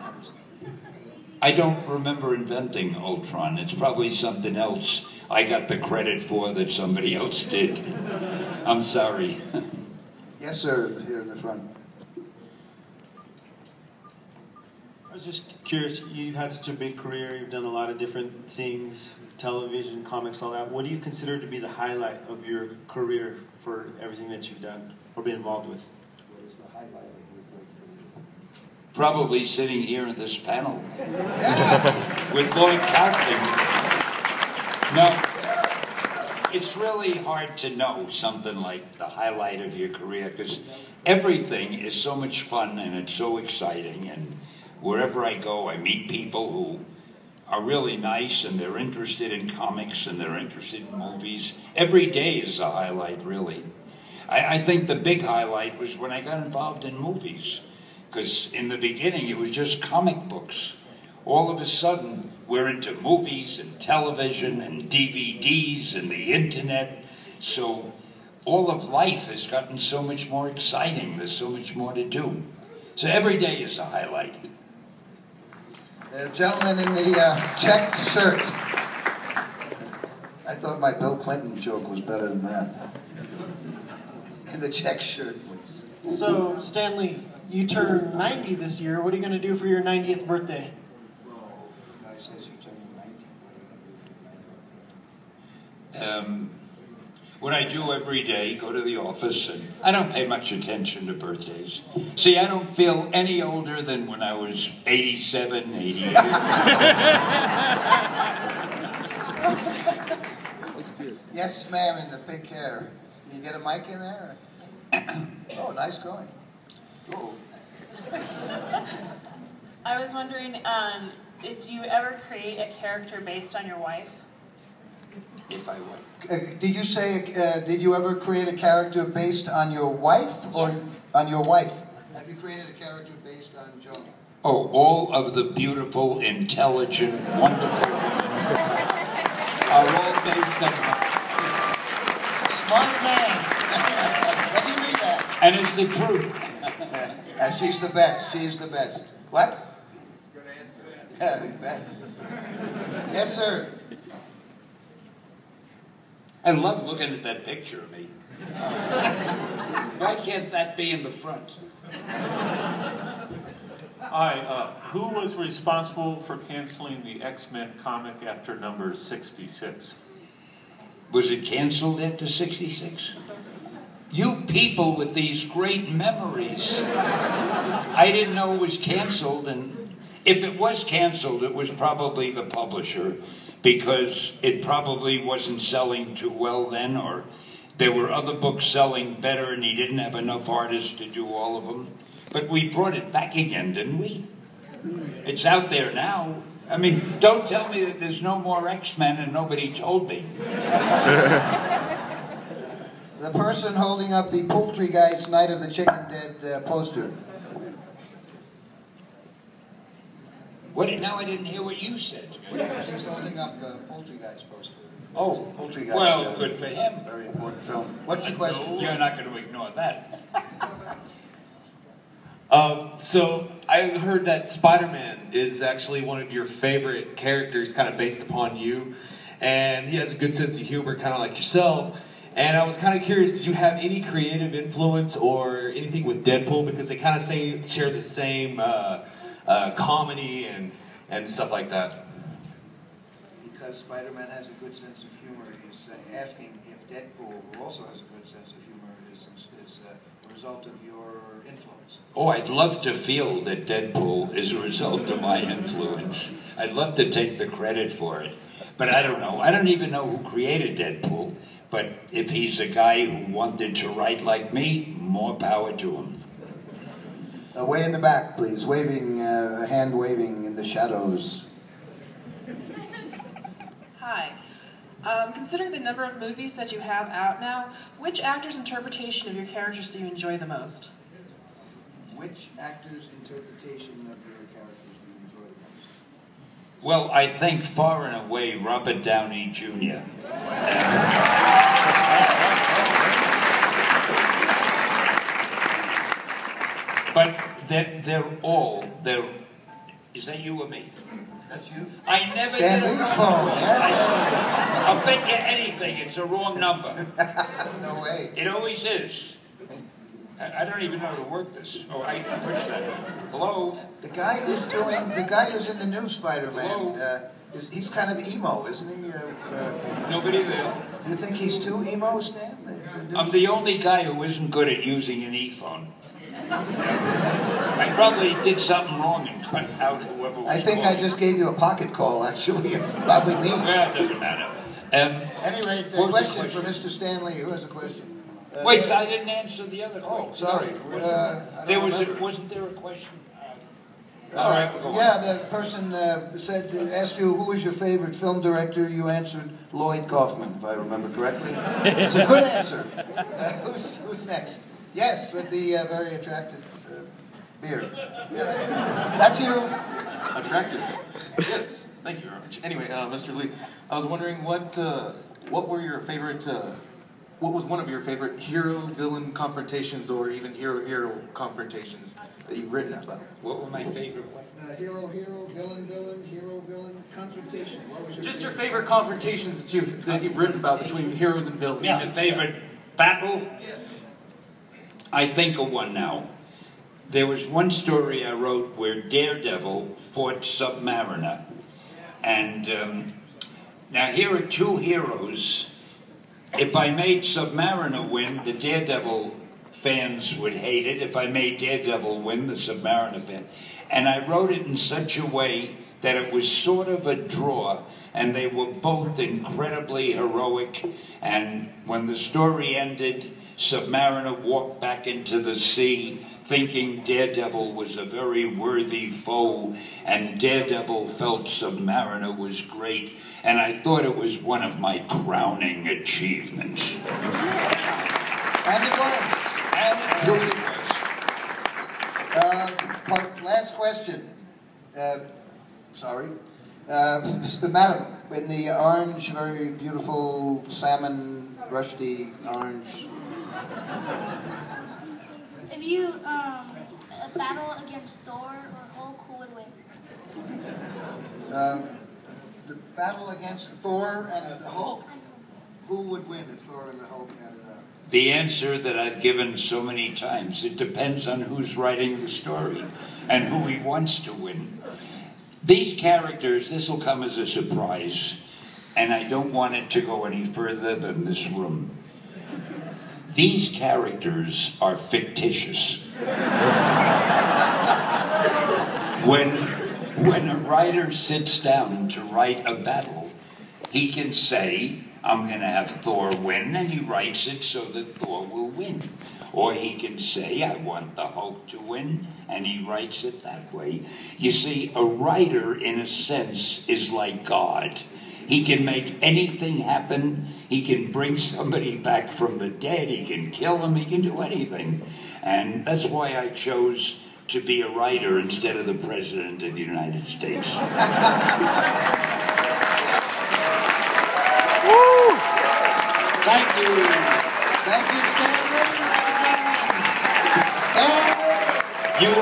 I don't remember inventing Ultron. It's probably something else I got the credit for that somebody else did. I'm sorry.
Yes, sir, here in the front.
I was just curious, you've had such a big career, you've done a lot of different things, television, comics, all that. What do you consider to be the highlight of your career for everything that you've done or been involved with?
What is the highlight of your career?
Probably sitting here at this panel with Lloyd Kaufman. No, it's really hard to know something like the highlight of your career because everything is so much fun and it's so exciting, and wherever I go I meet people who are really nice and they're interested in comics and they're interested in movies. Every day is a highlight, really. I think the big highlight was when I got involved in movies, because in the beginning it was just comic books. All of a sudden, we're into movies and television and DVDs and the internet. So all of life has gotten so much more exciting. There's so much more to do. So every day is a highlight.
The gentleman in the checked shirt. I thought my Bill Clinton joke was better than that. In the checked shirt, please.
So, Stanley, you turn 90 this year. What are you going to do for your 90th birthday?
Guy says you turn 90.
What I do every day, go to the office, and I don't pay much attention to birthdays. See, I don't feel any older than when I was 87, 88.
Yes, ma'am, in the big hair. Can you get a mic in there? Oh, nice going. Cool.
I was wondering, do you ever create a character based on your wife?
If I would.
Did you say, did you ever create a character based on your wife or on your wife? Have you created a character based on Joan?
Oh, all of the beautiful, intelligent, wonderful women are all based on...
Smart man. Let me read that.
And it's the truth.
And she's the best. She is the best. What?
Good answer.
Yeah, you bet. Yes, sir.
I love looking at that picture of me. Why can't that be in the front?
Hi, who was responsible for canceling the X-Men comic after number 66?
Was it canceled after 66? You people with these great memories. I didn't know it was canceled, and if it was canceled, it was probably the publisher, because it probably wasn't selling too well then, or there were other books selling better and he didn't have enough artists to do all of them. But we brought it back again, didn't we? It's out there now. I mean, don't tell me that there's no more X-Men and nobody told me.
The person holding up the Poultry Guy's Night of the Chicken Dead poster.
What? Now I didn't hear what you said.
He's holding up Poultry Guy's poster.
Oh,
Poultry Guy's
well, good for him.
Very important film. What's your question?
You're not going to ignore that.
So I heard that Spider-Man is actually one of your favorite characters, kind of based upon you, and he has a good sense of humor, kind of like yourself. And I was kind of curious, did you have any creative influence or anything with Deadpool, because they kind of share the same comedy and stuff like that?
Because Spider-Man has a good sense of humor, he's asking if Deadpool, who also has a good sense of humor, is
a result of your influence?
Oh, I'd love to feel that Deadpool is a result of my influence. I'd love to take the credit for it. But I don't know. I don't even know who created Deadpool. But if he's a guy who wanted to write like me, more power to him.
Way in the back, please. Waving, hand waving in the shadows.
Hi. Considering the number of movies that you have out now, which actor's interpretation of your characters do you enjoy the most?
Which actor's interpretation of your characters do you enjoy the most?
Well, I think far and away Robert Downey Jr. But they're, is that you or me?
That's you.
I never
Stan
get
Lee's
it
phone.
wrong. I'll bet you anything it's a wrong number.
No way.
It always is. I don't even know how to work this. Oh, I can push that. Hello?
The guy who's in the new Spider-Man, he's kind of emo, isn't he?
Nobody there.
Do you think he's too emo, Stan?
I'm the only guy who isn't good at using an e-phone. I probably did something wrong and cut out whoever was
I think
calling.
I just gave you a pocket call, actually. Probably me.
Well, it doesn't matter.
Any rate, a question for Mr. Stanley. Who has a question?
Wait, I didn't answer the other question.
Oh, sorry.
Wasn't there a question? All right, we'll go on.
Yeah, the person asked you who is your favorite film director. You answered Lloyd Kaufman, if I remember correctly. It's a good answer. Who's next? Yes, with the very attractive beard. That's you.
Attractive. Yes. Thank you very much. Anyway, Mr. Lee, I was wondering what were your favorite, what was one of your favorite hero-villain confrontations or even hero-hero confrontations that you've written about?
What were my favorite ones?
Hero, villain, hero, villain, confrontation. What was
Just your favorite confrontations that you've written about between heroes and villains.
Yeah. The favorite battle?
Yes.
I think of one now. There was one story I wrote where Daredevil fought Submariner. And now here are two heroes. If I made Submariner win, the Daredevil fans would hate it. If I made Daredevil win, the Submariner fans. And I wrote it in such a way that it was sort of a draw, and they were both incredibly heroic. And when the story ended, Submariner walked back into the sea thinking Daredevil was a very worthy foe, and Daredevil felt Submariner was great, and I thought it was one of my crowning achievements.
And it was.
And it truly was.
Last question. Sorry. Madam, in the orange, very beautiful salmon, rusty orange.
If you battle against Thor or Hulk, who would win?
The battle against Thor and the Hulk. Who would win if Thor and the Hulk had it out?
The answer that I've given so many times, it depends on who's writing the story and who he wants to win. These characters, this will come as a surprise, and I don't want it to go any further than this room. These characters are fictitious. When a writer sits down to write a battle, he can say, I'm going to have Thor win, and he writes it so that Thor will win. Or he can say, I want the Hulk to win, and he writes it that way. You see, a writer, in a sense, is like God. He can make anything happen. He can bring somebody back from the dead. He can kill them. He can do anything. And that's why I chose to be a writer instead of the President of the United States. Thank you.
Thank you, Stanley.
You